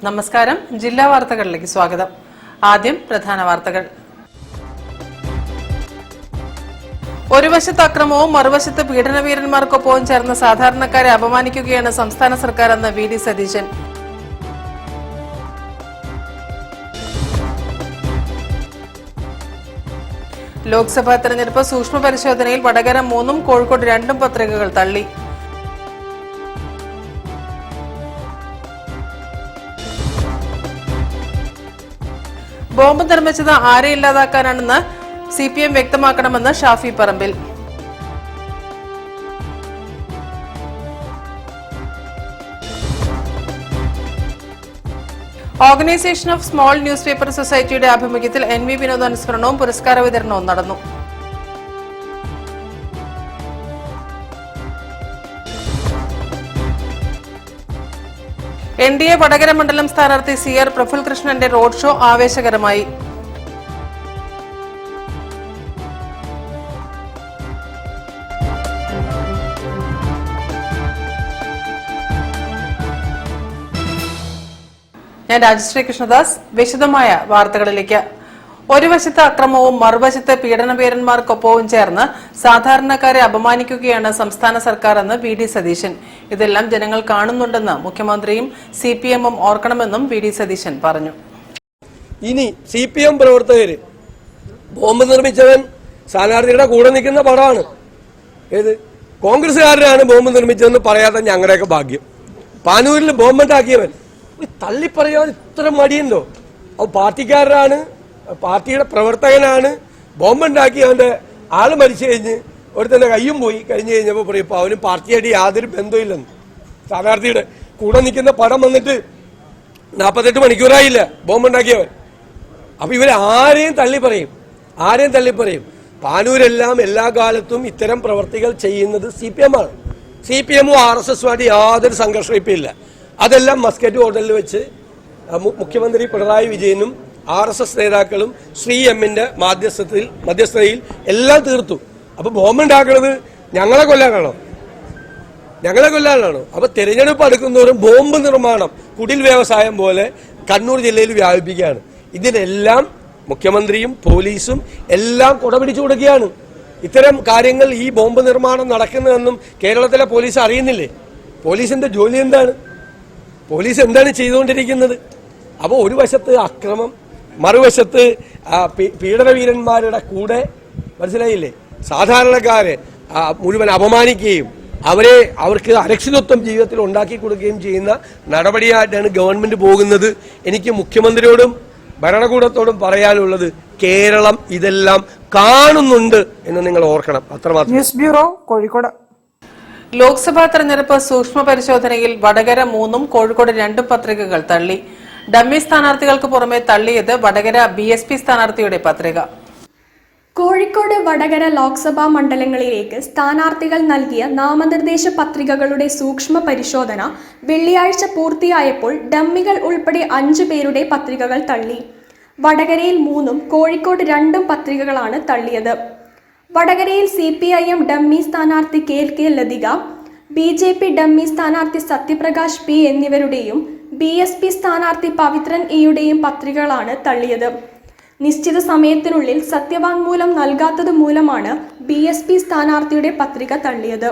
നമസ്കാരം. ജില്ലാ വാർത്തകളിലേക്ക് സ്വാഗതം. ആദ്യം പ്രധാന വാർത്തകൾ. ഒരു വശത്ത് അക്രമവും മറുവശത്ത് പീഡനവീരന്മാർക്കൊപ്പവും ചേർന്ന് സാധാരണക്കാരെ അപമാനിക്കുകയാണ് സംസ്ഥാന സർക്കാർ എന്ന് വി.ഡി. സതീശൻ. ലോക്സഭാ തെരഞ്ഞെടുപ്പ് സൂക്ഷ്മ പരിശോധനയിൽ വടകര 3 കോഴിക്കോട് 2 പത്രികകൾ തള്ളി. ബോംബ് നിർമ്മിച്ചത് ആരെ ഇല്ലാതാക്കാനാണെന്ന് CPM വ്യക്തമാക്കണമെന്ന് Shafi Parambil. Organisation of small newspaper സൊസൈറ്റിയുടെ ആഭിമുഖ്യത്തിൽ NV വിനോദ് അനുസ്മരണവും പുരസ്കാര വിതരണവും നടന്നു. NDA വടകര മണ്ഡലം സ്ഥാനാർത്ഥി CR പ്രഫുൽ കൃഷ്ണന്റെ റോഡ് ഷോ ആവേശകരമായി. ഞാൻ രാജശ്രീ കൃഷ്ണദാസ്. വിശദമായ വാർത്തകളിലേക്ക്. ഒരു വശത്ത് അക്രമവും മറുവശത്ത് പീഡനവീരന്മാർക്കൊപ്പവും ചേർന്ന് സാധാരണക്കാരെ അപമാനിക്കുകയാണ് സംസ്ഥാന സർക്കാർ എന്ന് വി.ഡി. സതീശൻ. ഇതെല്ലാം ജനങ്ങൾ കാണുന്നുണ്ടെന്ന് മുഖ്യമന്ത്രിയും CPM-ഉം ഓർക്കണമെന്നും വി.ഡി. സതീശൻ പറഞ്ഞു. ഇനി CPM പ്രവർത്തകര് ബോംബ് നിർമ്മിച്ചവൻ സ്ഥാനാർത്ഥിയുടെ കൂടെ നിൽക്കുന്ന പടമാണ്. ഏത് കോൺഗ്രസ്സുകാരനാണ് ബോംബ് നിർമ്മിച്ചതെന്ന് പറയാത്ത ഞങ്ങളുടെയൊക്കെ ഭാഗ്യം. പാനൂരിൽ ബോംബുണ്ടാക്കിയവൻ തള്ളിപ്പറയാൻ ഇത്ര മടിയുണ്ടോ? അത് പാർട്ടിക്കാരനാണ്, പാർട്ടിയുടെ പ്രവർത്തകനാണ്. ബോംബുണ്ടാക്കി അവന്റെ ആള് മരിച്ചു കഴിഞ്ഞ് ഒരുത്തന്റെ കയ്യും പോയി കഴിഞ്ഞു കഴിഞ്ഞപ്പോൾ പറയും ഇപ്പൊ അവന് പാർട്ടിയായിട്ട് യാതൊരു ബന്ധമില്ലെന്ന്. സ്ഥാനാർത്ഥിയുടെ കൂടെ നിൽക്കുന്ന പടം വന്നിട്ട് 48 മണിക്കൂറായില്ല ബോംബുണ്ടാക്കിയവൻ. അപ്പൊ ഇവര് ആരെയും തള്ളിപ്പറയും. പാനൂരെല്ലാം എല്ലാ കാലത്തും ഇത്തരം പ്രവർത്തികൾ ചെയ്യുന്നത് CPM-ആണ്. CPM-ഉം RSS-ഉമായിട്ട് യാതൊരു സംഘർഷവും ഇപ്പൊ ഇല്ല. അതെല്ലാം മസ്കറ്റ് ഹോട്ടലിൽ വെച്ച് മുഖ്യമന്ത്രി പിണറായി വിജയനും RSS നേതാക്കളും ശ്രീ.M-ന്റെ മധ്യസ്ഥതയിൽ എല്ലാം തീർത്തു. അപ്പൊ ബോംബുണ്ടാക്കുന്നത് ഞങ്ങളെ കൊല്ലാനാണോ? അപ്പൊ തെരഞ്ഞെടുപ്പ് അടുക്കുന്നവരും ബോംബ് നിർമ്മാണം കുടിൽ വ്യവസായം പോലെ കണ്ണൂർ ജില്ലയിൽ വ്യാപിപ്പിക്കുകയാണ്. ഇതിനെല്ലാം മുഖ്യമന്ത്രിയും പോലീസും എല്ലാം കുടപിടിച്ചു കൊടുക്കുകയാണ്. ഇത്തരം കാര്യങ്ങൾ ഈ ബോംബ് നിർമ്മാണം നടക്കുന്നതെന്നും കേരളത്തിലെ പോലീസ് അറിയുന്നില്ലേ? പോലീസിന്റെ ജോലി എന്താണ്? പോലീസ് എന്താണ് ചെയ്തുകൊണ്ടിരിക്കുന്നത്? അപ്പോൾ ഒരു വശത്ത് അക്രമം, മറുവശത്ത് പീഡനവീരന്മാരുടെ കൂടെ, മനസ്സിലായില്ലേ, സാധാരണക്കാരെ മുഴുവൻ അപമാനിക്കുകയും അവർക്ക് അരക്ഷിതത്വം ജീവിതത്തിൽ ഉണ്ടാക്കി കൊടുക്കുകയും ചെയ്യുന്ന നടപടിയായിട്ടാണ് ഗവൺമെന്റ് പോകുന്നത്. എനിക്ക് മുഖ്യമന്ത്രിയോടും ഭരണകൂടത്തോടും പറയാനുള്ളത്, കേരളം ഇതെല്ലാം കാണുന്നുണ്ട് എന്ന് നിങ്ങൾ ഓർക്കണം. അത്രമാത്രം. News bureau, Kozhikode. ലോക്സഭാ തെരഞ്ഞെടുപ്പ് സൂക്ഷ്മ പരിശോധനയിൽ വടകര 3 കോഴിക്കോട് 2 പത്രികകൾ തള്ളി. ഡമ്മി സ്ഥാനാർത്ഥികൾക്ക് പുറമെ തള്ളിയത് വടകര BSP സ്ഥാനാർത്ഥിയുടെ പത്രിക. കോഴിക്കോട്, വടകര ലോക്സഭാ മണ്ഡലങ്ങളിലേക്ക് സ്ഥാനാർത്ഥികൾ നൽകിയ നാമനിർദ്ദേശ പത്രികകളുടെ സൂക്ഷ്മ പരിശോധന വെള്ളിയാഴ്ച പൂർത്തിയായപ്പോൾ ഡമ്മികൾ ഉൾപ്പെടെ 5 പേരുടെ പത്രികകൾ തള്ളി. വടകരയിൽ 3 കോഴിക്കോട് 2 പത്രികകളാണ് തള്ളിയത്. വടകരയിൽ CPIM ഡമ്മി സ്ഥാനാർത്ഥി KK ലതിക, BJP ഡമ്മി സ്ഥാനാർത്ഥി സത്യപ്രകാശ് P എന്നിവരുടെയും BSP സ്ഥാനാർത്ഥി പവിത്രൻ Eയുടെയും പത്രികകളാണ് തള്ളിയത്. നിശ്ചിത സമയത്തിനുള്ളിൽ സത്യവാങ്മൂലം നൽകാത്തത് മൂലമാണ് BSP സ്ഥാനാർത്ഥിയുടെ പത്രിക തള്ളിയത്.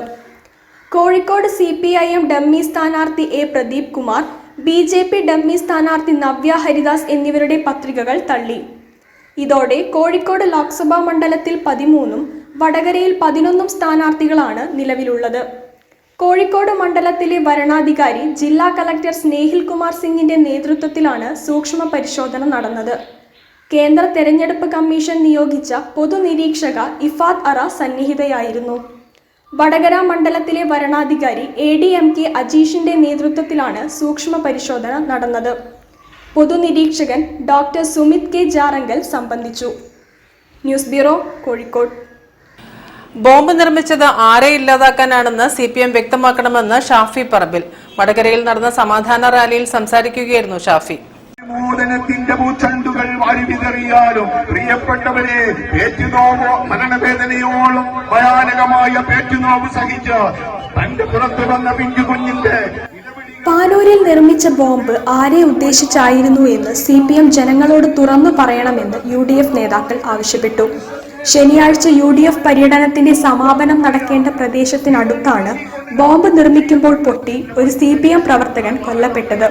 കോഴിക്കോട് CPIM ഡമ്മി സ്ഥാനാർത്ഥി A Pradeep Kumar, BJP dummy സ്ഥാനാർത്ഥി നവ്യ ഹരിദാസ് എന്നിവരുടെ പത്രികകൾ തള്ളി. ഇതോടെ കോഴിക്കോട് ലോക്സഭാ മണ്ഡലത്തിൽ 13ഉം വടകരയിൽ 11 സ്ഥാനാർത്ഥികളാണ് നിലവിലുള്ളത്. കോഴിക്കോട് മണ്ഡലത്തിലെ വരണാധികാരി ജില്ലാ കളക്ടർ സ്നേഹിൽ കുമാർ സിംഗിന്റെ നേതൃത്വത്തിലാണ് സൂക്ഷ്മ പരിശോധന നടന്നത്. കേന്ദ്ര തെരഞ്ഞെടുപ്പ് കമ്മീഷൻ നിയോഗിച്ച പൊതുനിരീക്ഷക ഇഫാദ് അറ സന്നിഹിതയായിരുന്നു. വടകര മണ്ഡലത്തിലെ വരണാധികാരി ADMK അജീഷിന്റെ നേതൃത്വത്തിലാണ് സൂക്ഷ്മ പരിശോധന നടന്നത്. പൊതുനിരീക്ഷകൻ ഡോക്ടർ സുമിത് K ജാറങ്കൽ സംബന്ധിച്ചു. News bureau, Kozhikode. ബോംബ് നിർമ്മിച്ചത് ആരെ ഇല്ലാതാക്കാനാണെന്ന് CPM വ്യക്തമാക്കണമെന്ന് ഷാഫി പറമ്പിൽ. വടകരയിൽ നടന്ന സമാധാന റാലിയിൽ സംസാരിക്കുകയായിരുന്നു ഷാഫി. മോദനത്തിന്റെ പൂച്ചണ്ടുകൾ വാരിവിതറിയാലും പ്രിയപ്പെട്ടവരെ പേറ്റുനോവോ മരണവേദനയോളം ഭയാനകമായ പേറ്റുനോവ് സഹിച്ച് തന്റെ പുറത്തു വന്ന പിഞ്ചു കുഞ്ഞിന്റെ പാനൂരിൽ നിർമ്മിച്ച ബോംബ് ആരെ ഉദ്ദേശിച്ചായിരുന്നു എന്ന് CPM ജനങ്ങളോട് തുറന്നു പറയണമെന്ന് UDF നേതാക്കൾ ആവശ്യപ്പെട്ടു. ശനിയാഴ്ച UDF പര്യടനത്തിന്റെ സമാപനം നടക്കേണ്ട പ്രദേശത്തിനടുത്താണ് ബോംബ് നിർമ്മിക്കുമ്പോൾ പൊട്ടി ഒരു CPM പ്രവർത്തകൻ കൊല്ലപ്പെട്ടത്.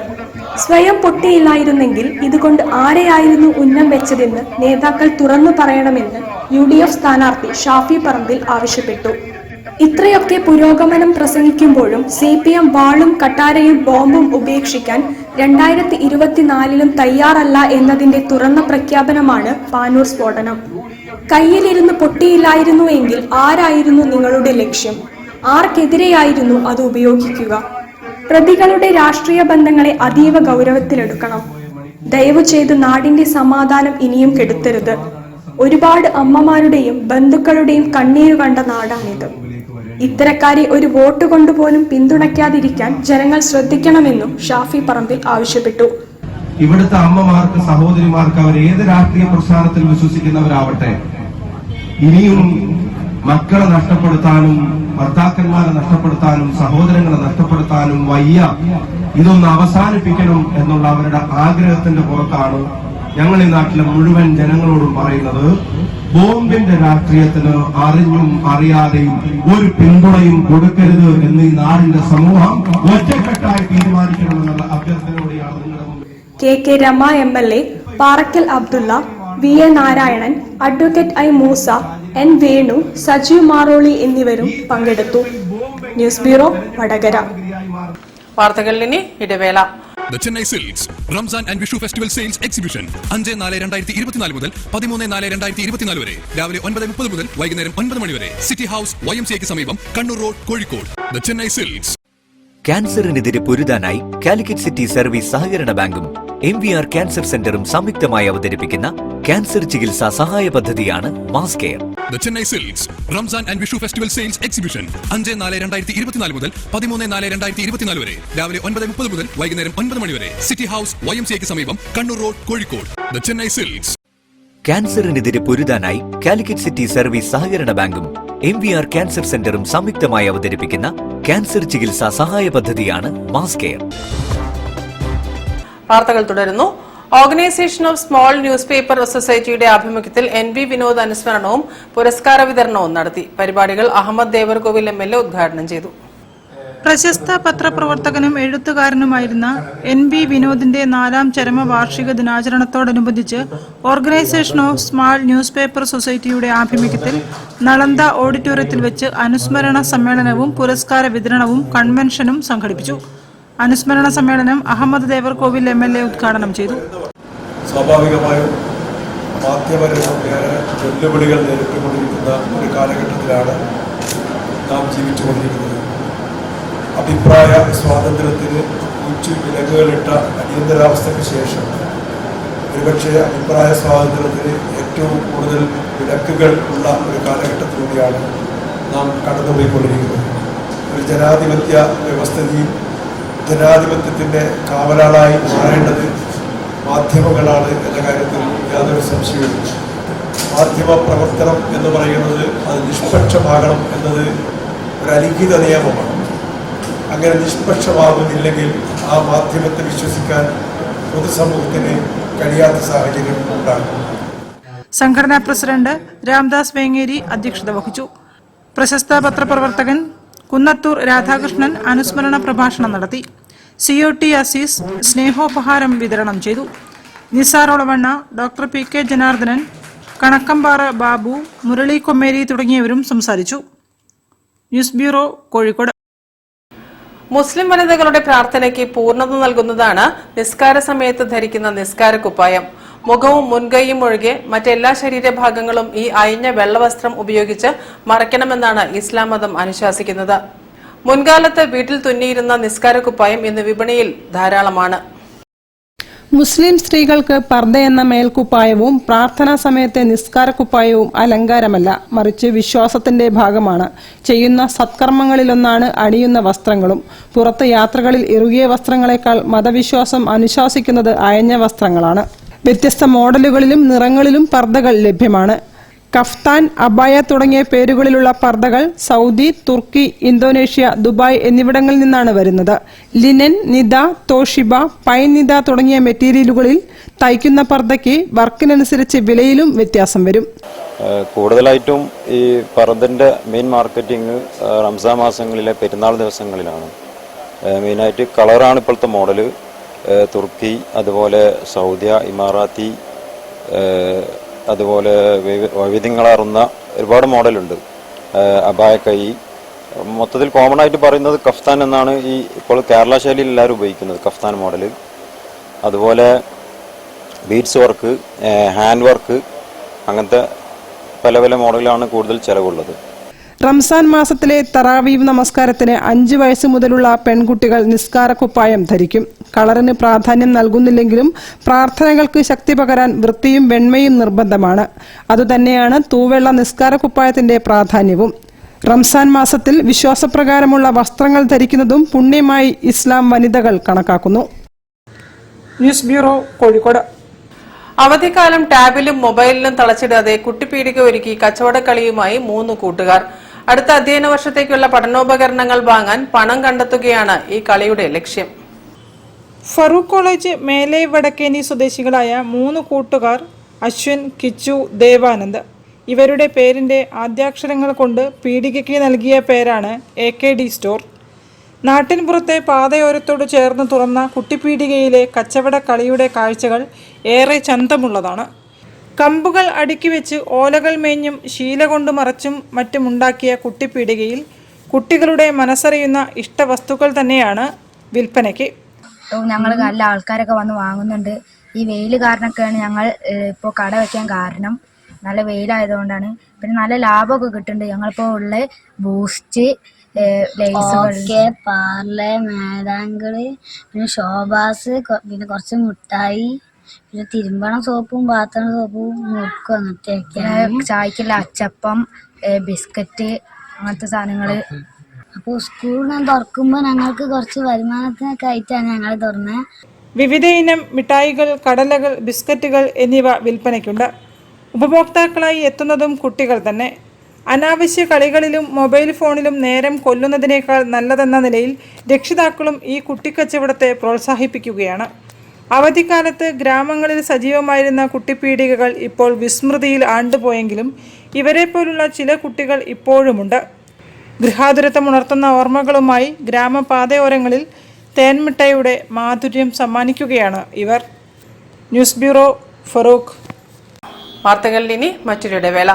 സ്വയം പൊട്ടിയില്ലായിരുന്നെങ്കിൽ ഇതുകൊണ്ട് ആരെയായിരുന്നു ഉന്നം വെച്ചതെന്ന് നേതാക്കൾ തുറന്നു പറയണമെന്ന് UDF സ്ഥാനാർത്ഥി ഷാഫി പറമ്പിൽ ആവശ്യപ്പെട്ടു. ഇത്രയൊക്കെ പുരോഗമനം പ്രസംഗിക്കുമ്പോഴും CPM വാളും കട്ടാരയും ബോംബും ഉപേക്ഷിക്കാൻ 2024 തയ്യാറല്ല എന്നതിന്റെ തുറന്ന പ്രഖ്യാപനമാണ് പാനൂർ സ്ഫോടനം. കയ്യിലിരുന്ന് പൊട്ടിയില്ലായിരുന്നു എങ്കിൽ ആരായിരുന്നു നിങ്ങളുടെ ലക്ഷ്യം? ആർക്കെതിരെയായിരുന്നു അത് ഉപയോഗിക്കുക? പ്രതികളുടെ രാഷ്ട്രീയ ബന്ധങ്ങളെ അതീവ ഗൗരവത്തിലെടുക്കണം. ദയവു ചെയ്ത് നാടിന്റെ സമാധാനം ഇനിയും കെടുത്തരുത്. ഒരുപാട് അമ്മമാരുടെയും ബന്ധുക്കളുടെയും കണ്ണീരു കണ്ട നാടാണിത്. ഇത്തരക്കാരെ ഒരു വോട്ട് കൊണ്ടുപോലും പിന്തുണയ്ക്കാതിരിക്കാൻ ജനങ്ങൾ ശ്രദ്ധിക്കണമെന്നും ഷാഫി പറമ്പിൽ ആവശ്യപ്പെട്ടു. ഇവിടുത്തെ അമ്മമാർക്ക്, സഹോദരിമാർക്ക്, അവർ ഏത് രാഷ്ട്രീയ പ്രസ്ഥാനത്തിൽ വിശ്വസിക്കുന്നവരാവട്ടെ, ഇനിയും മക്കളെ നഷ്ടപ്പെടുത്താനും ഭർത്താക്കന്മാരെ നഷ്ടപ്പെടുത്താനും സഹോദരങ്ങളെ നഷ്ടപ്പെടുത്താനും വയ്യ. ഇതൊന്ന് അവസാനിപ്പിക്കണം എന്നുള്ള അവരുടെ ആഗ്രഹത്തിന്റെ പുറത്താണ് ഞങ്ങൾ ഈ നാട്ടിലെ മുഴുവൻ ജനങ്ങളോടും പറയുന്നത്, ബോംബിന്റെ രാഷ്ട്രീയത്തിന് അറിഞ്ഞും അറിയാതെയും ഒരു പിന്തുണയും കൊടുക്കരുത് എന്ന് ഈ നാടിന്റെ സമൂഹം ഒറ്റക്കെട്ടായി തീരുമാനിക്കണമെന്നുള്ള അഭ്യർത്ഥനയോടെയാണ് നിങ്ങളുടെ മുമ്പിൽ. KK Rama MLA, Parakkal Abdulla, VA Narayanan, advocate I Moosa, N Venu, Sajeev Maroli എന്നിവരും പങ്കെടുത്തു. News bureau, Vadakara. വാർത്തകളിൽ ഇനി ഇടവേള. The Chennai Silks Ramzan and Vishu Festival Sales Exhibition 5-4-2024 മുതൽ 13-4-2024 വരെ രാവിലെ 9:30 മുതൽ വൈകുന്നേരം 9 മണി വരെ സിറ്റി ഹൗസ് YMCAക്ക് സമീപം Kannur road Kozhikode. The Chennai Silks. ക്യാൻസറിനെതിരെ പൊരുതാനായി കാലിക്കറ്റ് സിറ്റി സർവീസ് സഹകരണ ബാങ്കും MVR ക്യാൻസർ സെന്ററും സംയുക്തമായി അവതരിപ്പിക്കുന്ന ക്യാൻസർ ചികിത്സാ സഹായ പദ്ധതിയാണ് mass care. The Chennai Silks Ramzan and Vishu Festival Sales Exhibition 5-4-2024 മുതൽ 13-4-2024 വരെ രാവിലെ 9:30 മുതൽ വൈകുന്നേരം 9 മണി വരെ സിറ്റി ഹൗസ് YMCAക്ക് സമീപം Kannur road Kozhikode. The Chennai Silks. ക്യാൻസറിനെതിരെ പൊരുതാനായി കാലിക്കറ്റ് സിറ്റി സർവീസ് സഹകരണ ബാങ്കും MVR ക്യാൻസർ സെന്ററും സംയുക്തമായി അവതരിപ്പിക്കുന്ന ക്യാൻസർ ചികിത്സാ സഹായ പദ്ധതിയാണ് മാസ് കെയർ. വാർത്തകൾ തുടരുന്നു. Organisation of small newspaper സൊസൈറ്റിയുടെ ആഭിമുഖ്യത്തിൽ NV വിനോദ് അനുസ്മരണവും പുരസ്കാര വിതരണവും നടത്തി. പരിപാടികൾ അഹമ്മദ് ദേവർകോവിൽ MLA ഉദ്ഘാടനം ചെയ്തു. പ്രശസ്ത പത്രപ്രവർത്തകനും എഴുത്തുകാരനുമായിരുന്ന NV വിനോദിന്റെ 4ാം ചരമവാർഷിക ദിനാചരണത്തോടനുബന്ധിച്ച് organisation of small newspaper സൊസൈറ്റിയുടെ ആഭിമുഖ്യത്തിൽ നളന്ദ ഓഡിറ്റോറിയത്തിൽ വെച്ച് അനുസ്മരണ സമ്മേളനവും പുരസ്കാര വിതരണവും കൺവെൻഷനും സംഘടിപ്പിച്ചു. അനുസ്മരണ സമ്മേളനം അഹമ്മദ് ദേവർകോവിൽ MLA ഉദ്ഘാടനം ചെയ്തു. സ്വാഭാവികമായും മാധ്യമരംഗത്തേറെ വെല്ലുവിളികൾ നേരിട്ടുകൊണ്ടിരിക്കുന്ന ഒരു കാലഘട്ടത്തിലാണ് നാം ജീവിച്ചുകൊണ്ടിരിക്കുന്നത്. അഭിപ്രായ സ്വാതന്ത്ര്യത്തിന് വിലക്കുകളിട്ട അടിയന്തരാവസ്ഥയ്ക്ക് ശേഷം ഒരുപക്ഷെ അഭിപ്രായ സ്വാതന്ത്ര്യത്തിന് ഏറ്റവും കൂടുതൽ വിലക്കുകൾ ഉള്ള ഒരു കാലഘട്ടത്തിലൂടെയാണ് നാം കടന്നുപോയിക്കൊണ്ടിരിക്കുന്നത്. ഒരു ജനാധിപത്യ വ്യവസ്ഥിതിയിൽ ജനാധിപത്യത്തിൻ്റെ കാവലാളായി മാറേണ്ടത് മാധ്യമങ്ങളാണ് എന്ന കാര്യത്തിൽ യാതൊരു സംശയവുമില്ല. മാധ്യമ പ്രവർത്തനം എന്ന് പറയുന്നത് അത് നിഷ്പക്ഷമാകണം എന്നത് ഒരു അലിഖിത നിയമമാണ്. അങ്ങനെ നിഷ്പക്ഷമാകുന്നില്ലെങ്കിൽ ആ മാധ്യമത്തെ വിശ്വസിക്കാൻ പൊതുസമൂഹത്തിന് കഴിയാത്ത സാഹചര്യം ഉണ്ടാകും. സംഘടനാ പ്രസിഡന്റ് രാംദാസ് വേങ്ങേരി അധ്യക്ഷത വഹിച്ചു. പ്രശസ്ത പത്രപ്രവർത്തകൻ കുന്നത്തൂർ രാധാകൃഷ്ണൻ അനുസ്മരണ പ്രഭാഷണം നടത്തി. COT അസീസ് സ്നേഹോപഹാരം വിതരണം ചെയ്തു. നിസാർ ഒളവണ്ണ, ഡോക്ടർ PK ജനാർദ്ദനൻ, കണക്കമ്പാറ ബാബു, മുരളി കൊമ്മേരി തുടങ്ങിയവരും സംസാരിച്ചു. News bureau, Kozhikode. മുസ്ലിം വനിതകളുടെ പ്രാർത്ഥനയ്ക്ക് പൂർണ്ണത നൽകുന്നതാണ് നിസ്കാര സമയത്ത് ധരിക്കുന്ന നിസ്കാര കുപ്പായം. മുഖവും മുൻകൈയും ഒഴികെ മറ്റെല്ലാ ശരീരഭാഗങ്ങളും ഈ അയഞ്ഞ വെള്ളവസ്ത്രം ഉപയോഗിച്ച് മറയ്ക്കണമെന്നാണ് ഇസ്ലാം മതം അനുശാസിക്കുന്നത്. മുൻകാലത്ത് വീട്ടിൽ തുന്നിയിരുന്ന നിസ്കാര കുപ്പായം ഇന്ന് വിപണിയിൽ ധാരാളമാണ്. മുസ്ലിം സ്ത്രീകൾക്ക് പർദ്ദ എന്ന മേൽക്കുപ്പായവും പ്രാർത്ഥനാ സമയത്തെ നിസ്കാരക്കുപ്പായവും അലങ്കാരമല്ല, മറിച്ച് വിശ്വാസത്തിന്റെ ഭാഗമാണ്. ചെയ്യുന്ന സത്കർമ്മങ്ങളിലൊന്നാണ് അണിയുന്ന വസ്ത്രങ്ങളും. പുറത്ത് യാത്രകളിൽ ഇറുകിയ വസ്ത്രങ്ങളെക്കാൾ മതവിശ്വാസം അനുശാസിക്കുന്നത് അയഞ്ഞ വസ്ത്രങ്ങളാണ്. വ്യത്യസ്ത മോഡലുകളിലും നിറങ്ങളിലും പർദ്ദകൾ ലഭ്യമാണ്. കഫ്താൻ, അബായ തുടങ്ങിയ പേരുകളിലുള്ള പർദ്ദകൾ സൗദി, തുർക്കി, ഇന്തോനേഷ്യ, ദുബായ് എന്നിവിടങ്ങളിൽ നിന്നാണ് വരുന്നത്. Linen, Nida, Toshiba, pine Nida തുടങ്ങിയ മെറ്റീരിയലുകളിൽ തയ്ക്കുന്ന പർദ്ദയ്ക്ക് വർക്കിനനുസരിച്ച് വിലയിലും വ്യത്യാസം വരും. കൂടുതലായിട്ടും ഈ പർദ്ദന്റെ മെയിൻ മാർക്കറ്റിംഗ് റംസാൻ മാസങ്ങളിലെ പെരുന്നാൾ ദിവസങ്ങളിലാണ്. മെയിനായിട്ട് കളറാണ് ഇപ്പോഴത്തെ മോഡല്. തുർക്കി, അതുപോലെ സൗദി, ഇമാറാത്തി, അതുപോലെ വൈവിധ്യങ്ങളാർന്ന ഒരുപാട് മോഡലുണ്ട്. അബായ കൈ, മൊത്തത്തിൽ കോമൺ ആയിട്ട് പറയുന്നത് കഫ്താൻ എന്നാണ് ഈ ഇപ്പോൾ കേരള ശൈലിയിൽ എല്ലാവരും ഉപയോഗിക്കുന്നത്, കഫ്താൻ മോഡൽ. അതുപോലെ ബീഡ്സ് വർക്ക്, ഹാൻഡ് വർക്ക്, അങ്ങനത്തെ പല പല മോഡലാണ് കൂടുതൽ ചിലവുള്ളത്. റംസാൻ മാസത്തിലെ തറാവീവ് നമസ്കാരത്തിന് 5 വയസ്സ് മുതലുള്ള പെൺകുട്ടികൾ നിസ്കാരക്കുപ്പായം ധരിക്കും. കളറിന് പ്രാധാന്യം നൽകുന്നില്ലെങ്കിലും പ്രാർത്ഥനകൾക്ക് ശക്തി പകരാൻ വൃത്തിയും വെണ്മയും നിർബന്ധമാണ്. അതുതന്നെയാണ് തൂവെള്ള നിസ്കാരക്കുപ്പായത്തിന്റെ പ്രാധാന്യവും. റംസാൻ മാസത്തിൽ വിശ്വാസപ്രകാരമുള്ള വസ്ത്രങ്ങൾ ധരിക്കുന്നതും പുണ്യമായി ഇസ്ലാം വനിതകൾ കണക്കാക്കുന്നു. News bureau, Kozhikode. അവധിക്കാലം ടാബിലും മൊബൈലിലും തളച്ചിടാതെ കുട്ടിപ്പീടിക ഒരുക്കി കച്ചവടക്കളിയുമായി 3 കൂട്ടുകാർ. അടുത്ത അധ്യയന വർഷത്തേക്കുള്ള പഠനോപകരണങ്ങൾ വാങ്ങാൻ പണം കണ്ടെത്തുകയാണ് ഈ കളിയുടെ ലക്ഷ്യം. ഫറൂഖ് കോളേജ് മേലെ വടക്കേനി സ്വദേശികളായ 3 കൂട്ടുകാർ അശ്വിൻ, കിച്ചു, ദേവാനന്ദ്. ഇവരുടെ പേരിന്റെ ആദ്യാക്ഷരങ്ങൾ കൊണ്ട് പീടികയ്ക്ക് നൽകിയ പേരാണ് AKD സ്റ്റോർ. നാട്ടിൻപുറത്തെ പാതയോരത്തോട് ചേർന്ന് തുറന്ന കുട്ടിപ്പീടികയിലെ കച്ചവട കളിയുടെ കാഴ്ചകൾ ഏറെ ചന്തമുള്ളതാണ്. കമ്പുകൾ അടുക്കി വെച്ച് ഓലകൾ മേഞ്ഞും ശീല കൊണ്ട് മറച്ചും മറ്റുമുണ്ടാക്കിയ കുട്ടിപ്പീടികയിൽ കുട്ടികളുടെ മനസ്സറിയുന്ന ഇഷ്ടവസ്തുക്കൾ തന്നെയാണ് വിൽപ്പനയ്ക്ക്. ഞങ്ങൾ നല്ല ആൾക്കാരൊക്കെ വന്ന് വാങ്ങുന്നുണ്ട്. ഈ വെയിൽ കാരണമൊക്കെയാണ് ഞങ്ങൾ ഇപ്പോൾ കട വയ്ക്കാൻ കാരണം. നല്ല വെയിലായതുകൊണ്ടാണ്. പിന്നെ നല്ല ലാഭമൊക്കെ കിട്ടുന്നുണ്ട്. ഞങ്ങളിപ്പോൾ ഉള്ള ബൂസ്റ്റ്, പാർലെ, മേദാങ്കള്, പിന്നെ ഷോബാസ്, പിന്നെ കുറച്ച് മുട്ടായി, പിന്നെ തിരുമ്പണ സോപ്പും പാത്രം സോപ്പും മുറുക്കും അങ്ങനത്തെയൊക്കെയാണ്. ചായക്കുള്ള അച്ചപ്പം, ബിസ്ക്കറ്റ്, അങ്ങനത്തെ സാധനങ്ങൾ. അപ്പോൾ സ്കൂൾ തുറക്കുമ്പോൾ ഞങ്ങൾക്ക് കുറച്ച് വരുമാനത്തിനൊക്കെ ആയിട്ടാണ് ഞങ്ങൾ തുറന്നത്. വിവിധ ഇനം മിഠായികൾ, കടലകൾ, ബിസ്ക്കറ്റുകൾ എന്നിവ വിൽപ്പനയ്ക്കുണ്ട്. ഉപഭോക്താക്കളായി എത്തുന്നതും കുട്ടികൾ തന്നെ. അനാവശ്യ കളികളിലും മൊബൈൽ ഫോണിലും നേരം കൊല്ലുന്നതിനേക്കാൾ നല്ലതെന്ന നിലയിൽ രക്ഷിതാക്കളും ഈ കുട്ടിക്കച്ചവടത്തെ പ്രോത്സാഹിപ്പിക്കുകയാണ്. അവധിക്കാലത്ത് ഗ്രാമങ്ങളിൽ സജീവമായിരുന്ന കുട്ടിപ്പീടികകൾ ഇപ്പോൾ വിസ്മൃതിയിൽ ആണ്ടുപോയെങ്കിലും ഇവരെപ്പോലുള്ള ചില കുട്ടികൾ ഇപ്പോഴുമുണ്ട്. ഗൃഹാതുരത്വമുണർത്തുന്ന ഓർമ്മകളുമായി ഗ്രാമപാതയോരങ്ങളിൽ തേൻമിഠായിയുടെ മാധുര്യം സമ്മാനിക്കുകയാണ് ഇവർ. News bureau, Farook. വാർത്തകളിൽ ഇനി മറ്റൊരു ഇടവേള.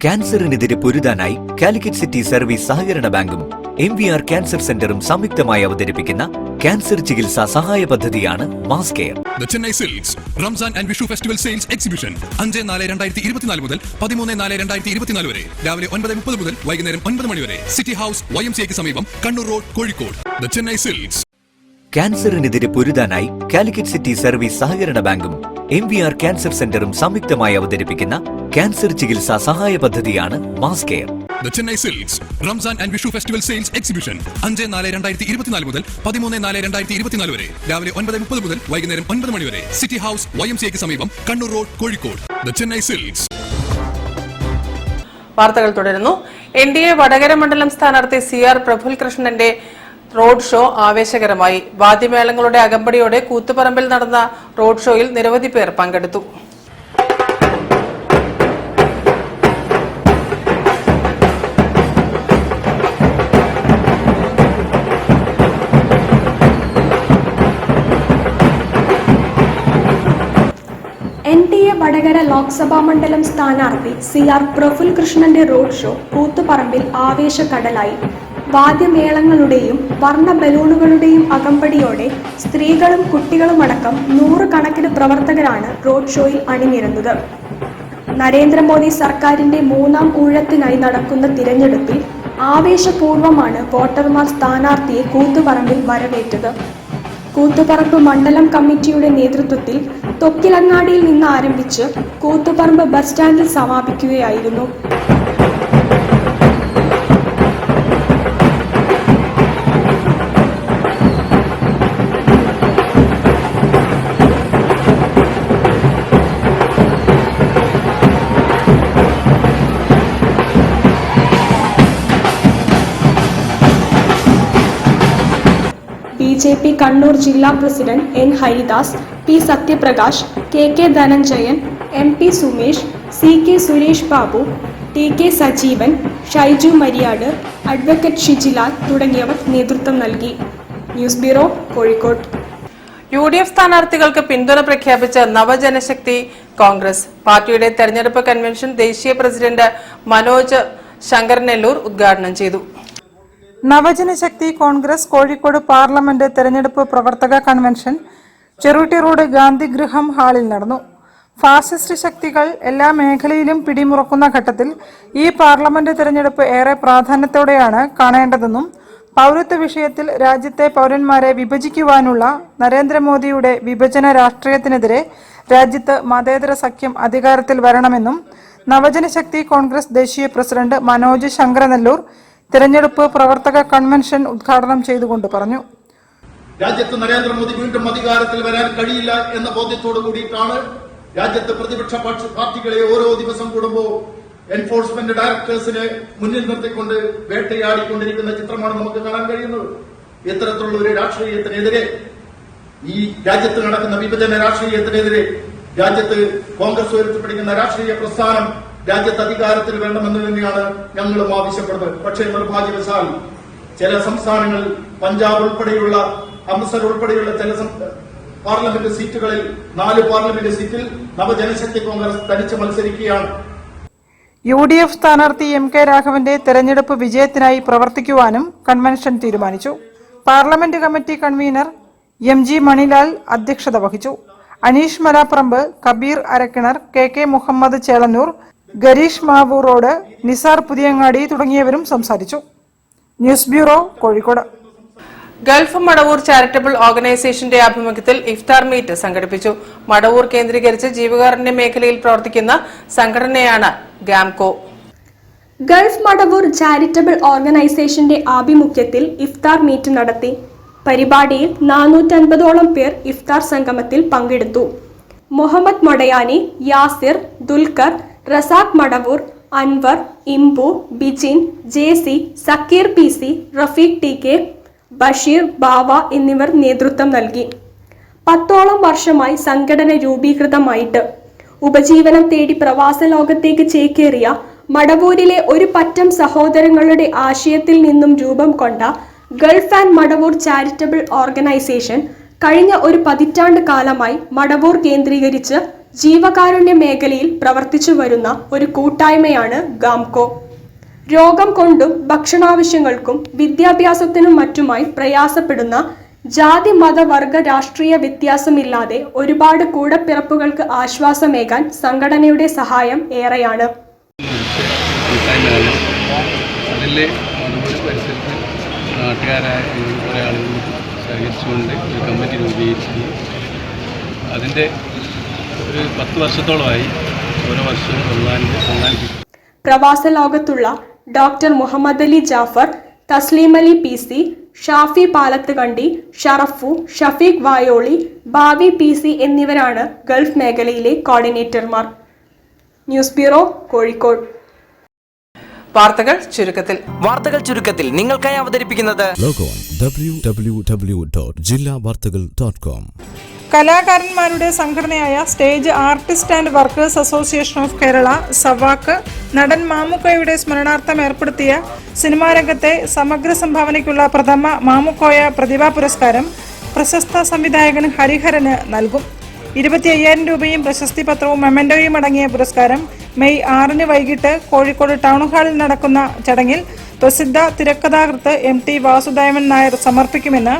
ക്യാൻസറിനെതിരെ പൊരുതാനായി കാലിക്കറ്റ് സിറ്റി സർവീസ് സഹകരണ ബാങ്കും MVR ക്യാൻസർ സെന്ററും സംയുക്തമായി അവതരിപ്പിക്കുന്ന ക്യാൻസർ ചികിത്സാ സഹായ പദ്ധതിയാണ് mass care. The Chennai Silks Ramzan and Vishu Festival Sales Exhibition 5-4-2024 മുതൽ 13-4-2024 വരെ രാവിലെ 9:30 മുതൽ വൈകുന്നേരം 9 മണി വരെ സിറ്റി ഹൗസ് YMCA സമീപം Kannur road, Kozhikode. The Chennai Silks. ക്യാൻസറിനെതിരെ പൊരുതാനായി കാലിക്കറ്റ് സിറ്റി സർവീസ് സഹകരണ ബാങ്കും MVR ക്യാൻസർ സെന്ററും സംയുക്തമായി അവതരിപ്പിക്കുന്ന ക്യാൻസർ ചികിത്സാ സഹായ പദ്ധതിയാണ് mass care. The Chennai Silks Ramzan and Vishu Festival Sales Exhibition 5-4-2024 മുതൽ 13-4-2024 വരെ രാവിലെ 9:30 മുതൽ വൈകുന്നേരം 9 മണി വരെ സിറ്റി ഹൗസ് YMCA സമീപം Kannur road, Kozhikode. The Chennai Silks. വാർത്തകൾ തുടരുന്നു. NDA വടകര മണ്ഡലം സ്ഥാനാർത്ഥി CR പ്രഫുൽകൃഷ്ണന്റെ റോഡ് ഷോ ആവേശകരമായി. വാദ്യമേളങ്ങളുടെ അകമ്പടിയോടെ കൂത്തുപറമ്പിൽ നടന്ന റോഡ് ഷോയിൽ നിരവധി പേർ പങ്കെടുത്തു. NDA വടകര ലോക്സഭാ മണ്ഡലം സ്ഥാനാർത്ഥി CR പ്രഫുൽകൃഷ്ണന്റെ റോഡ് ഷോ കൂത്തുപറമ്പിൽ ആവേശക്കടലായി. വാദ്യമേളങ്ങളുടെയും വർണ്ണ ബലൂണുകളുടെയും അകമ്പടിയോടെ സ്ത്രീകളും കുട്ടികളുമടക്കം 100 കണക്കിന് പ്രവർത്തകരാണ് റോഡ് ഷോയിൽ അണിനിരന്നത്. നരേന്ദ്രമോദി സർക്കാരിന്റെ 3ാം ഊഴത്തിനായി നടക്കുന്ന തിരഞ്ഞെടുപ്പിൽ ആവേശപൂർവ്വമാണ് വോട്ടർമാർ സ്ഥാനാർത്ഥിയെ കൂത്തുപറമ്പിൽ വരവേറ്റത്. കൂത്തുപറമ്പ് മണ്ഡലം കമ്മിറ്റിയുടെ നേതൃത്വത്തിൽ തൊക്കിലങ്ങാടിയിൽ നിന്ന് ആരംഭിച്ച് കൂത്തുപറമ്പ് ബസ് സ്റ്റാൻഡിൽ സമാപിക്കുകയായിരുന്നു. BJP കണ്ണൂർ ജില്ലാ president N. Haridas, P. Satyaprakash, KK Dhananjayan, MP Sumesh, CK Suresh Babu, TK Sajeevan, Shaiju Mariyad, advocate Shijilal തുടങ്ങിയവർ നേതൃത്വം നൽകി. News bureau, Kozhikode. UDF സ്ഥാനാർത്ഥികൾക്ക് പിന്തുണ പ്രഖ്യാപിച്ച നവജനശക്തി കോൺഗ്രസ്. പാർട്ടിയുടെ തെരഞ്ഞെടുപ്പ് കൺവെൻഷൻ ദേശീയ പ്രസിഡന്റ് മനോജ് ശങ്കരനെല്ലൂർ ഉദ്ഘാടനം ചെയ്തു. നവജനശക്തി കോൺഗ്രസ് കോഴിക്കോട് പാർലമെന്റ് തെരഞ്ഞെടുപ്പ് പ്രവർത്തക കൺവെൻഷൻ ചെറുട്ടി റോഡ് ഗാന്ധിഗൃഹം ഹാളിൽ നടന്നു. ഫാസിസ്റ്റ് ശക്തികൾ എല്ലാ മേഖലയിലും പിടിമുറക്കുന്ന ഘട്ടത്തിൽ ഈ പാർലമെന്റ് തെരഞ്ഞെടുപ്പ് ഏറെ പ്രാധാന്യത്തോടെയാണ് കാണേണ്ടതെന്നും പൗരത്വ വിഷയത്തിൽ രാജ്യത്തെ പൗരന്മാരെ വിഭജിക്കുവാനുള്ള നരേന്ദ്രമോദിയുടെ വിഭജന രാഷ്ട്രീയത്തിനെതിരെ രാജ്യത്ത് മതേതര സഖ്യം അധികാരത്തിൽ വരണമെന്നും നവജനശക്തി കോൺഗ്രസ് ദേശീയ പ്രസിഡന്റ് മനോജ് ശങ്കരനെല്ലൂർ തെരഞ്ഞെടുപ്പ് പ്രവർത്തക കൺവെൻഷൻ ഉദ്ഘാടനം ചെയ്തുകൊണ്ട് പറഞ്ഞു. രാജ്യത്ത് നരേന്ദ്രമോദി വീണ്ടും അധികാരത്തിൽ വരാൻ കഴിയില്ല എന്ന ബോധ്യത്തോടു കൂടിയിട്ടാണ് രാജ്യത്ത് പ്രതിപക്ഷ പാർട്ടികളെ ഓരോ ദിവസം കൂടുമ്പോൾ എൻഫോഴ്സ്മെന്റ് ഡയറക്ടേഴ്സിനെ മുന്നിൽ നിർത്തിക്കൊണ്ട് വേട്ടയാടിക്കൊണ്ടിരിക്കുന്ന ചിത്രമാണ് നമുക്ക് കാണാൻ കഴിയുന്നത്. ഇത്തരത്തിലുള്ള ഒരു രാഷ്ട്രീയത്തിനെതിരെ, ഈ രാജ്യത്ത് നടക്കുന്ന വിഭജന രാഷ്ട്രീയത്തിനെതിരെ രാജ്യത്ത് കോൺഗ്രസ് ഉയർത്തിപ്പിടിക്കുന്ന രാഷ്ട്രീയ പ്രസ്ഥാനം രാജ്യത്ത് അധികാരത്തിൽ വേണമെന്ന് തന്നെയാണ് ഞങ്ങളും ആവശ്യപ്പെടുന്നത്. പക്ഷേ നിർഭാഗ്യവശാൽ ചില സംസ്ഥാനങ്ങളിൽ, പഞ്ചാബ് ഉൾപ്പെടെയുള്ള, അമൃത്സർ ഉൾപ്പെടെയുള്ള ചില പാർലമെന്റ് സീറ്റുകളിൽ 4 പാർലമെന്റ് സീറ്റിൽ നവജനശക്തി കോൺഗ്രസ് തനിച്ച് മത്സരിക്കുകയാണ്. UDF സ്ഥാനാർത്ഥി MK രാഘവന്റെ തെരഞ്ഞെടുപ്പ് വിജയത്തിനായി പ്രവർത്തിക്കുവാനും കൺവെൻഷൻ തീരുമാനിച്ചു. Parliament committee convener MG Manilal അധ്യക്ഷത വഹിച്ചു. അനീഷ് മലാപ്രമ്പ്, കബീർ അരക്കിണർ, KK മുഹമ്മദ് ചേളന്നൂർ, ഗരീഷ് മാവൂറോഡ്, നിസാർ പുതിയങ്ങാടി തുടങ്ങിയവരും സംസാരിച്ചു. News bureau, Kozhikode. Gulf Madavoor charitable ഓർഗനൈസേഷന്റെ ആഭിമുഖ്യത്തിൽ ഇഫ്താർ മീറ്റ് സംഘടിപ്പിച്ചു. മടവൂർ കേന്ദ്രീകരിച്ച് ജീവകാരുണ്യ മേഖലയിൽ പ്രവർത്തിക്കുന്ന സംഘടനയാണ് ഗാംകോ. ഗൾഫ് മടവൂർ ചാരിറ്റബിൾ ഓർഗനൈസേഷന്റെ ആഭിമുഖ്യത്തിൽ ഇഫ്താർ മീറ്റ് നടത്തി. പരിപാടിയിൽ 450ഓളം പേർ ഇഫ്താർ സംഗമത്തിൽ പങ്കെടുത്തു. Muhammad മൊടയാനി, Yasir, Dulquer, Razak Madavoor, Anwar, ഇംബു, Bijin, JC, Zakir PC, Rafeeq TK, Basheer, ബാവ എന്നിവർ നേതൃത്വം നൽകി. 10ഓളം വർഷമായി സംഘടന രൂപീകൃതമായിട്ട് ഉപജീവനം തേടി പ്രവാസ ലോകത്തേക്ക് ചേക്കേറിയ മടവൂരിലെ ഒരു പറ്റം സഹോദരങ്ങളുടെ ആശയത്തിൽ നിന്നും രൂപം കൊണ്ട Gulf and Madavoor charitable organisation കഴിഞ്ഞ ഒരു പതിറ്റാണ്ട് കാലമായി മടവൂർ കേന്ദ്രീകരിച്ച് ജീവകാരുണ്യ മേഖലയിൽ പ്രവർത്തിച്ചു വരുന്ന ഒരു കൂട്ടായ്മയാണ് ഗാംകോ. രോഗം കൊണ്ടും ഭക്ഷണാവശ്യങ്ങൾക്കും വിദ്യാഭ്യാസത്തിനും മറ്റുമായി പ്രയാസപ്പെടുന്ന ജാതി, മത, വർഗ, രാഷ്ട്രീയ വ്യത്യാസമില്ലാതെ ഒരുപാട് കൂടപ്പിറപ്പുകൾക്ക് ആശ്വാസമേകാൻ സംഘടനയുടെ സഹായം ഏറെയാണ്. നാട്ടുകാരായ കുറേ ആളുകൾ സഹകരിച്ചുകൊണ്ട് ഒരു കമ്മിറ്റി രൂപീകരിച്ചു. അതിൻ്റെ ഒരു 10 വർഷത്തോളമായി ഓരോ വർഷവും പ്രവാസ ലോകത്തുള്ള doctor Muhammad Ali Jafar, Thasleem Ali PC, Shafi Palathukandi, Sharafu, Shafeeq Vayoli, Bavi PC എന്നിവരാണ് ഗൾഫ് മേഖലയിലെ കോർഡിനേറ്റർമാർ. News bureau, Kozhikode. വാർത്തകൾ ചുരുക്കത്തിൽ നിങ്ങൾക്കായി അവതരിപ്പിക്കുന്നത് www.jillavartagal.com. കലാകാരന്മാരുടെ സംഘടനയായ stage artist and workers association of Kerala സവാക്ക് നടൻ മാമുക്കോയുടെ സ്മരണാർത്ഥം ഏർപ്പെടുത്തിയ സിനിമാ രംഗത്തെ സമഗ്ര സംഭാവനയ്ക്കുള്ള പ്രഥമ മാമുക്കോയ പ്രതിഭാ പുരസ്കാരം പ്രശസ്ത സംവിധായകൻ ഹരിഹരന് നൽകും. 25,000 രൂപയും പ്രശസ്തി പത്രവും മെമന്റോയും അടങ്ങിയ പുരസ്കാരം മെയ് 6 വൈകിട്ട് കോഴിക്കോട് ടൗൺ ഹാളിൽ നടക്കുന്ന ചടങ്ങിൽ പ്രസിദ്ധ തിരക്കഥാകൃത്ത് MT വാസുദേവൻ നായർ സമർപ്പിക്കുമെന്ന്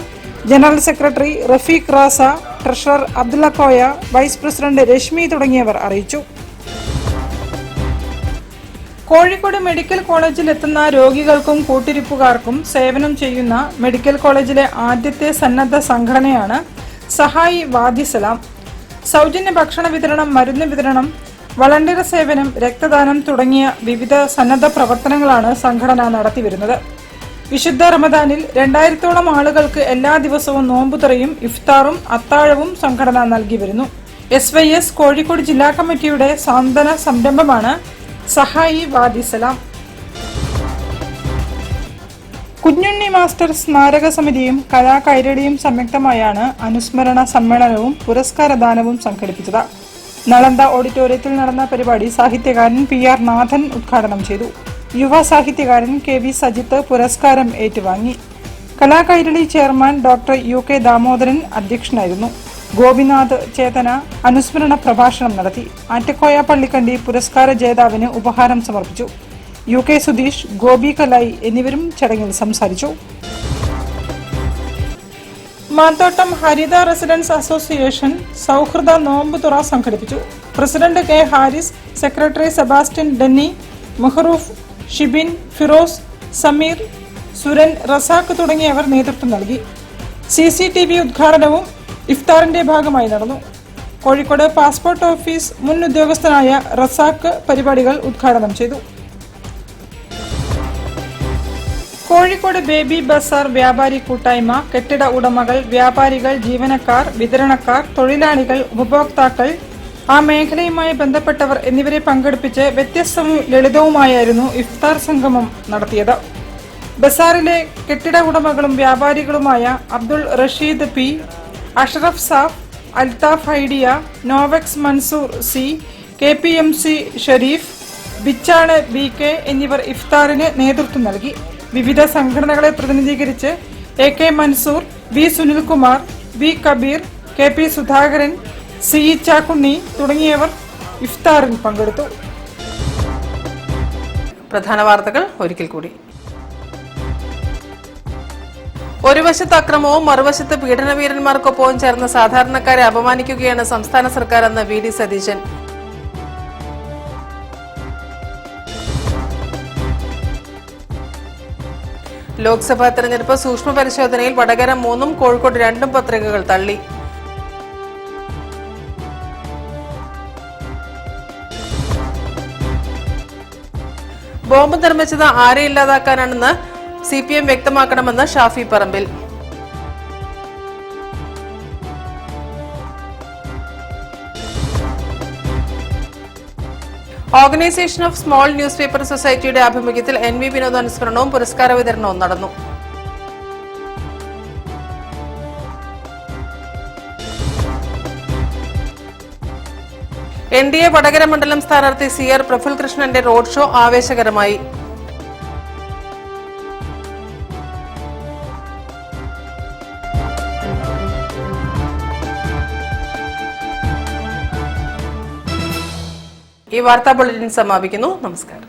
general secretary Rafeeq Raza, treasurer Abdulla Koya, vice president Rashmi തുടങ്ങിയവർ അറിയിച്ചു. കോഴിക്കോട് മെഡിക്കൽ കോളേജിൽ എത്തുന്ന രോഗികൾക്കും കൂട്ടിരിപ്പുകാർക്കും സേവനം ചെയ്യുന്ന മെഡിക്കൽ കോളേജിലെ ആദ്യത്തെ സന്നദ്ധ സംഘടനയാണ് സഹായി വാദിസലാം. സൗജന്യ ഭക്ഷണ വിതരണം, മരുന്ന് വിതരണം, വളണ്ടിയർ സേവനം, രക്തദാനം തുടങ്ങിയ വിവിധ സന്നദ്ധ പ്രവർത്തനങ്ങളാണ് സംഘടന നടത്തിവരുന്നത്. വിശുദ്ധ റമദാനിൽ 2000-ഓളം ആളുകൾക്ക് എല്ലാ ദിവസവും നോമ്പുതുറയും ഇഫ്താറും അത്താഴവും സംഘടന നൽകി വരുന്നു. SYS കോഴിക്കോട് ജില്ലാ കമ്മിറ്റിയുടെ സാന്ത്വന സംരംഭമാണ് സഹായി വാദിസലാം. കുഞ്ഞുണ്ണി മാസ്റ്റർ സ്മാരക സമിതിയും കലാകൈരളിയും സംയുക്തമായാണ് അനുസ്മരണ സമ്മേളനവും പുരസ്കാരദാനവും സംഘടിപ്പിച്ചത്. നളന്ദ ഓഡിറ്റോറിയത്തിൽ നടന്ന പരിപാടി സാഹിത്യകാരൻ PR നാഥൻ ഉദ്ഘാടനം ചെയ്തു. യുവ സാഹിത്യകാരൻ KV സജിത്ത് പുരസ്കാരം ഏറ്റുവാങ്ങി. Kala Kairali chairman doctor UK Damodaran അധ്യക്ഷനായിരുന്നു. ഗോപിനാഥ് ചേതന അനുസ്മരണ പ്രഭാഷണം നടത്തി. ആറ്റക്കോയ പള്ളിക്കണ്ടി പുരസ്കാര ജേതാവിന് ഉപഹാരം സമർപ്പിച്ചു. UK സുധീഷ്, ഗോപി കലായി എന്നിവരും ചടങ്ങിൽ സംസാരിച്ചു. മാത്തോട്ടം ഹരിത റെസിഡൻസ് അസോസിയേഷൻ സൗഹൃദ നോമ്പുതുറ സംഘടിപ്പിച്ചു. President K Haris, secretary Sebastian Denny, Muharoof, Shibin, Firoz, Sameer, Suran, Razak തുടങ്ങിയവർ നേതൃത്വം നൽകി. CCTV ഉദ്ഘാടനവും ഇഫ്താറിന്റെ ഭാഗമായി നടന്നു. കോഴിക്കോട് പാസ്പോർട്ട് ഓഫീസ് മുൻ ഉദ്യോഗസ്ഥനായ റസാഖ് പരിപാടികൾ ഉദ്ഘാടനം ചെയ്തു. കോഴിക്കോട് ബേബി ബസാർ വ്യാപാരി കൂട്ടായ്മ കെട്ടിട ഉടമകൾ, വ്യാപാരികൾ, ജീവനക്കാർ, വിതരണക്കാർ, തൊഴിലാളികൾ, ഉപഭോക്താക്കൾ, ആ മേഖലയുമായി ബന്ധപ്പെട്ടവർ എന്നിവരെ പങ്കെടുപ്പിച്ച് വ്യത്യസ്തവും ലളിതവുമായിരുന്നു ഇഫ്താർ സംഗമം നടത്തിയത്. ബസാറിലെ കെട്ടിട ഉടമകളും വ്യാപാരികളുമായ അബ്ദുൾ റഷീദ് P, അഷ്റഫ് സാഫ്, Althaf Idea, Novex Mansoor C, KPMC Shareef, ബിച്ചാണ് BK എന്നിവർ ഇഫ്താറിന് നേതൃത്വം നൽകി. വിവിധ സംഘടനകളെ പ്രതിനിധീകരിച്ച് AK Mansoor, B Sunilkumar, B Kabir, KP Sudhakaran, C Chakkunni തുടങ്ങിയവർ ഇഫ്താറിൽ പങ്കെടുത്തു. പ്രധാന വാർത്തകൾ ഒരിക്കൽ കൂടി. ഒരു വശത്ത് അക്രമവും മറുവശത്ത് പീഡനവീരന്മാർക്കൊപ്പവും ചേർന്ന് സാധാരണക്കാരെ അപമാനിക്കുകയാണ് സംസ്ഥാന സർക്കാർ എന്ന് VD സതീശൻ. ലോക്സഭാ തെരഞ്ഞെടുപ്പ് സൂക്ഷ്മ പരിശോധനയിൽ വടകര 3, കോഴിക്കോട് 2 പത്രികകൾ തള്ളി. ബോംബ് നിർമ്മിച്ചത് ആരെ ഇല്ലാതാക്കാനാണെന്ന് CPM വ്യക്തമാക്കണമെന്ന് Shafi Parambil. Organisation of small newspaper സൊസൈറ്റിയുടെ ആഭിമുഖ്യത്തിൽ NV വിനോദ് അനുസ്മരണവും പുരസ്കാര വിതരണവും നടന്നു. NDA വടകര മണ്ഡലം സ്ഥാനാർത്ഥി CR പ്രഫുൽ കൃഷ്ണന്റെ റോഡ് ഷോ ആവേശകരമായി. ഈ വാർത്താ ബുള്ളറ്റിൻ സമാപിക്കുന്നു. നമസ്കാരം.